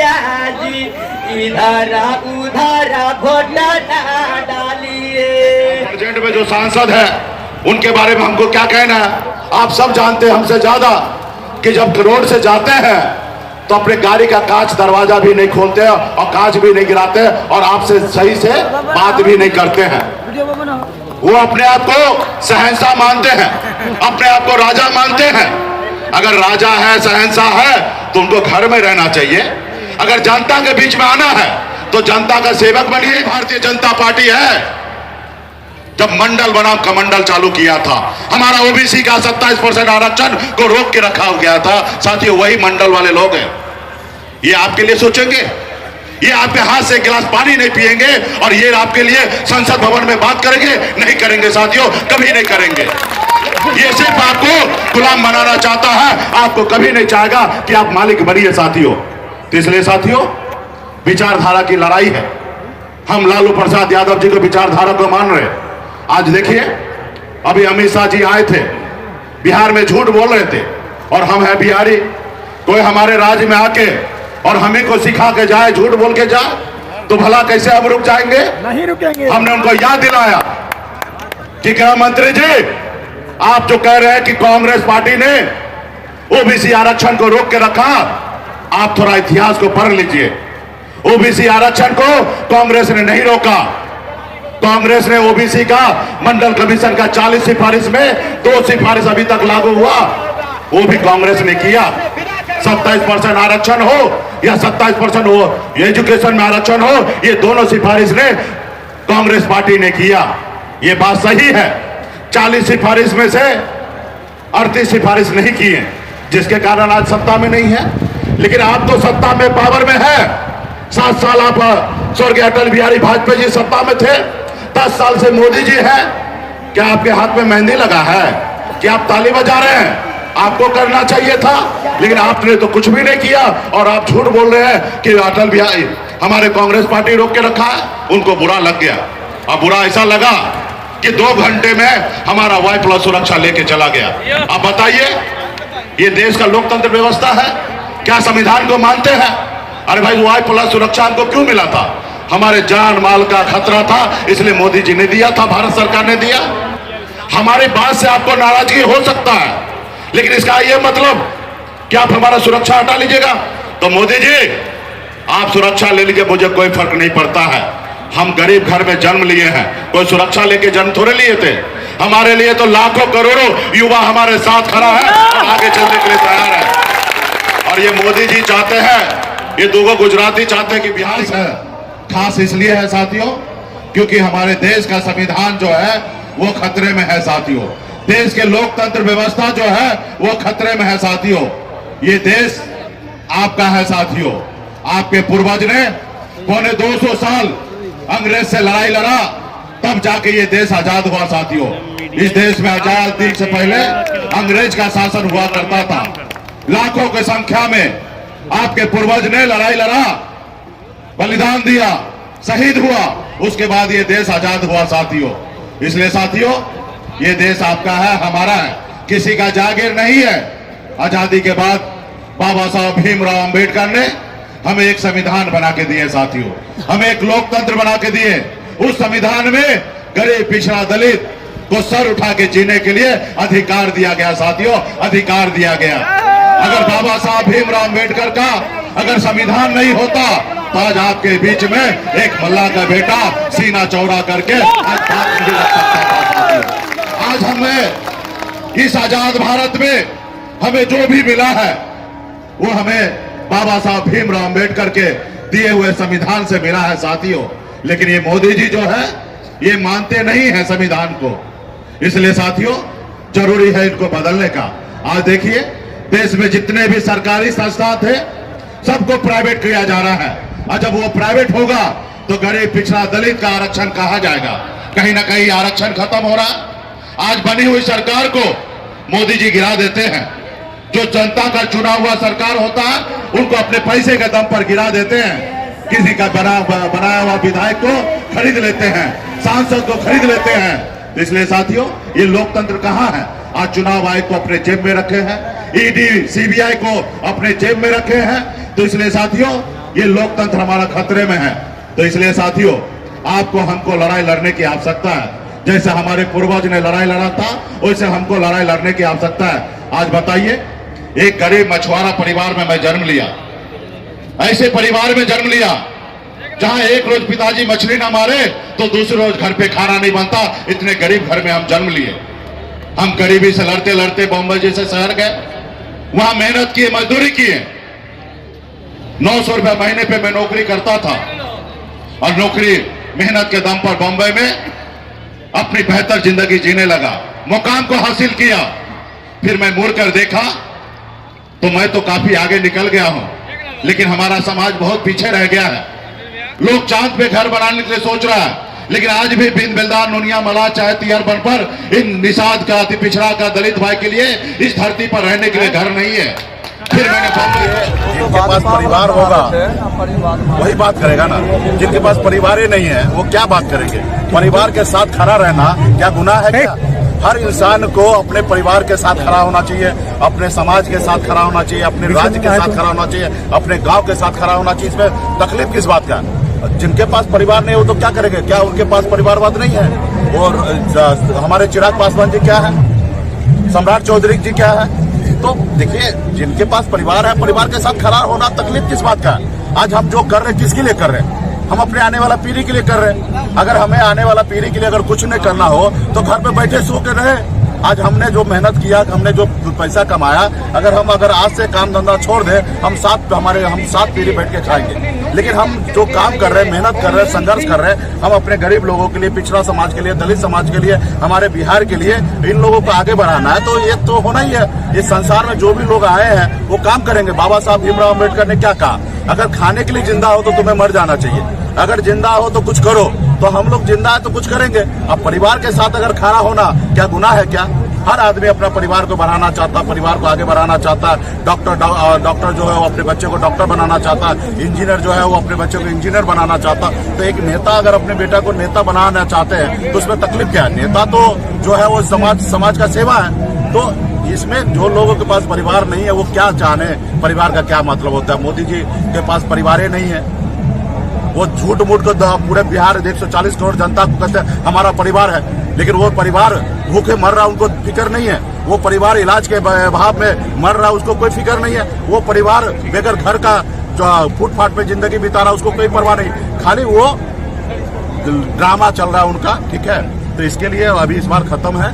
राजा जी, इधर उधर वोट ना डालिए। अर्जेंट में जो सांसद है उनके बारे में हमको क्या कहना है? आप सब जानते हैं हमसे ज्यादा कि जब रोड से जाते हैं तो अपने गाड़ी का कांच दरवाजा भी नहीं खोलते और कांच भी नहीं गिराते और आपसे सही से बात भी नहीं करते हैं। वो अपने आप को शहंशाह मानते हैं, अपने आप को राजा मानते हैं। अगर राजा है, शहंशाह है तो उनको घर में रहना चाहिए। अगर जनता के बीच में आना है तो जनता का सेवक बनिए। भारतीय जनता पार्टी है जब मंडल बनाम कमंडल चालू किया था, हमारा ओबीसी का 27% आरक्षण को रोक के रखा गया था। साथियों, वही मंडल वाले लोग हैं। ये आपके लिए सोचेंगे, ये आपके हाथ से गिलास पानी नहीं पिएंगे और ये आपके लिए संसद भवन में बात करेंगे? नहीं करेंगे साथियों, कभी नहीं करेंगे। ये सिर्फ आपको गुलाम बनाना चाहता है, आपको कभी नहीं चाहेगा कि आप मालिक बनिए साथियों। तो इसलिए साथियों, विचारधारा की लड़ाई है। हम लालू प्रसाद यादव जी को विचारधारा को मान रहे हैं। आज देखिए, अभी अमित शाह जी आए थे, बिहार में झूठ बोल रहे थे और हम हैं बिहारी। कोई हमारे राज्य में आके और हमें को सिखा के जाए, झूठ बोल के जाए, तो भला कैसे हम रुक जाएंगे? नहीं रुकेंगे। हमने उनको याद दिलाया कि गृह मंत्री जी, आप जो कह रहे हैं कि कांग्रेस पार्टी ने ओबीसी आरक्षण को रोक के रखा, आप थोड़ा इतिहास को पढ़ लीजिए। ओबीसी आरक्षण को कांग्रेस ने नहीं रोका। कांग्रेस ने ओबीसी का मंडल कमीशन का 40 सिफारिश में 2 सिफारिश अभी तक लागू हुआ, वो भी कांग्रेस ने किया। 27% आरक्षण हो या 27% हो एजुकेशन में आरक्षण हो, ये दोनों सिफारिश ने कांग्रेस पार्टी ने किया। ये बात सही है। 40 सिफारिश में से 38 सिफारिश नहीं किए, जिसके कारण आज सत्ता में नहीं है। लेकिन आप तो सत्ता में, पावर में है। 7 साल आप स्वर्गीय अटल बिहारी वाजपेयी जी सत्ता में थे, 10 साल से मोदी जी हैं। क्या आपके हाथ में मेहंदी लगा है? क्या आप ताली बजा रहे हैं? आपको करना चाहिए था, लेकिन आपने तो कुछ भी नहीं किया और आप झूठ बोल रहे हैं कि अटल बिहारी हमारे कांग्रेस पार्टी रोक के रखा है। उनको बुरा लग गया और बुरा ऐसा लगा कि 2 घंटे में हमारा Y+ सुरक्षा लेके चला गया। आप बताइए, ये देश का लोकतंत्र व्यवस्था है? क्या संविधान को मानते हैं? अरे भाई, Y+ सुरक्षा हमको क्यों मिला था? हमारे जान माल का खतरा था, इसलिए मोदी जी ने दिया था, भारत सरकार ने दिया। हमारी बात से आपको नाराजगी हो सकता है, लेकिन इसका यह मतलब कि आप हमारा सुरक्षा हटा लीजिएगा। तो मोदी जी, आप सुरक्षा ले लीजिए, मुझे कोई फर्क नहीं पड़ता है। हम गरीब घर में जन्म लिए हैं, कोई सुरक्षा लेके जन्म थोड़े लिए थे। हमारे लिए तो लाखों करोड़ों युवा हमारे साथ खड़ा है और आगे चलने के लिए तैयार है। और ये मोदी जी चाहते हैं, ये 2 गुजराती चाहते हैं कि बिहार से खास इसलिए है साथियों, क्योंकि हमारे देश का संविधान जो है वो खतरे में है साथियों। देश के लोकतंत्र व्यवस्था जो है वो खतरे में है साथियों। ये देश आपका है साथियों। आपके पूर्वज ने पौने 200 साल अंग्रेज से लड़ाई लड़ा, तब जाके ये देश आजाद हुआ साथियों। इस देश में आजादी से पहले अंग्रेज का शासन हुआ करता था। लाखों की संख्या में आपके पूर्वज ने लड़ाई लड़ा, बलिदान दिया, शहीद हुआ, उसके बाद ये देश आजाद हुआ साथियों। इसलिए साथियों, ये देश आपका है, हमारा है, किसी का जागीर नहीं है। आजादी के बाद बाबा साहब भीमराव अंबेडकर ने हमें एक संविधान बना के दिए साथियों, हमें एक लोकतंत्र बना के दिए। उस संविधान में गरीब, पिछड़ा, दलित को सर उठा के जीने के लिए अधिकार दिया गया साथियों, अधिकार दिया गया। अगर बाबा साहब भीमराव अंबेडकर का अगर संविधान नहीं होता तो आज आपके बीच में एक मल्ला का बेटा सीना चौड़ा करके आज हमें इस आजाद भारत में हमें जो भी मिला है वो हमें बाबा साहब भीमराव अंबेडकर के दिए हुए संविधान से मिला है साथियों। लेकिन ये मोदी जी जो है ये मानते नहीं है संविधान को। इसलिए साथियों, जरूरी है इनको बदलने का। आज देखिए, देश में जितने भी सरकारी संस्था थे सबको प्राइवेट किया जा रहा है, और जब वो प्राइवेट होगा तो गरीब, पिछड़ा, दलित का आरक्षण कहाँ जाएगा? कहीं ना कहीं आरक्षण खत्म हो रहा। आज बनी हुई सरकार को मोदी जी गिरा देते हैं। जो जनता का चुना हुआ सरकार होता है उनको अपने पैसे के दम पर गिरा देते हैं। किसी का बनाया हुआ विधायक को खरीद लेते हैं, सांसद को खरीद लेते हैं। इसलिए साथियों, ये लोकतंत्र कहाँ है? आज चुनाव आयोग को अपने जेब में रखे हैं, ईडी, सीबीआई को अपने जेब में रखे हैं। तो इसलिए साथियों, ये लोकतंत्र हमारा खतरे में है। तो इसलिए साथियों, आपको हमको लड़ाई लड़ने की आवश्यकता है। जैसे हमारे पूर्वज ने लड़ाई लड़ा था, वैसे हमको लड़ाई लड़ने की आवश्यकता है। आज बताइए, एक गरीब मछुआरा परिवार में मैं जन्म लिया, ऐसे परिवार में जन्म लिया जहां एक रोज पिताजी मछली ना मारे तो दूसरे रोज घर पे खाना नहीं बनता। इतने गरीब घर में हम जन्म लिए। हम गरीबी से लड़ते लड़ते बॉम्बे जैसे शहर गए, वहां मेहनत किए, मजदूरी किए। 900 रुपया महीने पे मैं नौकरी करता था और नौकरी मेहनत के दम पर बॉम्बे में अपनी बेहतर जिंदगी जीने लगा, मुकाम को हासिल किया। फिर मैं मुड़कर देखा तो मैं तो काफी आगे निकल गया हूं, लेकिन हमारा समाज बहुत पीछे रह गया है। लोग चांद पे घर बनाने के लिए सोच रहा है, लेकिन आज भी बिन बिलदार नुनिया मला चाहे तिहरबन पर इन निषाद का, अति पिछड़ा का, दलित भाई के लिए इस धरती पर रहने के लिए घर नहीं है। फिर मैंने जिनके पास परिवार होगा वही बात करेगा ना, जिनके पास परिवार ही नहीं है वो क्या बात करेंगे। परिवार के साथ खड़ा रहना क्या गुनाह है क्या? हर इंसान को अपने परिवार के साथ खड़ा होना चाहिए, अपने समाज के साथ खड़ा होना चाहिए, अपने राज्य के साथ खड़ा होना चाहिए, अपने गांव के साथ खड़ा होना चाहिए। इसमें तकलीफ किस बात का? जिनके पास परिवार नहीं हो तो क्या करेंगे? क्या उनके पास परिवारवाद नहीं है? और हमारे चिराग पासवान जी क्या है, सम्राट चौधरी जी क्या है? तो देखिए, जिनके पास परिवार है, परिवार के साथ खड़ा होना तकलीफ किस बात का है? आज हम जो कर रहे हैं किसके लिए कर रहे हैं? हम अपने आने वाला पीढ़ी के लिए कर रहे हैं। अगर हमें आने वाला पीढ़ी के लिए अगर कुछ नहीं करना हो तो घर पे बैठे सो के रहे। आज हमने जो मेहनत किया, हमने जो पैसा कमाया, अगर आज से काम धंधा छोड़ दे, हम सात पीढ़ी बैठ के खाएंगे। लेकिन हम जो काम कर रहे हैं, मेहनत कर रहे हैं, संघर्ष कर रहे हैं, हम अपने गरीब लोगों के लिए, पिछड़ा समाज के लिए, दलित समाज के लिए, हमारे बिहार के लिए, इन लोगों को आगे बढ़ाना है। तो ये तो होना ही है। इस संसार में जो भी लोग आए हैं वो काम करेंगे। बाबा साहब भीमराव अम्बेडकर ने क्या कहा? अगर खाने के लिए जिंदा हो तो तुम्हें मर जाना चाहिए, अगर जिंदा हो तो कुछ करो। तो हम लोग जिंदा है तो कुछ करेंगे। अब परिवार के साथ अगर खड़ा होना क्या गुनाह है क्या? हर आदमी अपना परिवार को बढ़ाना चाहता, परिवार को आगे बढ़ाना चाहता। डॉक्टर जो है वो अपने बच्चे को डॉक्टर बनाना चाहता, इंजीनियर जो है वो अपने बच्चे को इंजीनियर बनाना चाहता। तो एक नेता अगर अपने बेटा को नेता बनाना चाहते हैं तो उसमें तकलीफ क्या है? नेता तो जो है वो समाज का सेवा है। तो इसमें जो लोगों के पास परिवार नहीं है वो क्या जाने परिवार का क्या मतलब होता है। मोदी जी के पास परिवार ही नहीं है, वो झूठ मूठ को पूरे बिहार 140 करोड़ जनता को कहते हैं हमारा परिवार है, लेकिन वो परिवार भूखे मर रहा, उनको फिक्र नहीं है। वो परिवार इलाज के अभाव में मर रहा, उसको कोई फिक्र नहीं है। वो परिवार बेगर घर का जो फुटपाथ पे जिंदगी बिता रहा, उसको कोई परवाह नहीं। खाली वो ड्रामा चल रहा है उनका, ठीक है। तो इसके लिए अभी इस बार खत्म है।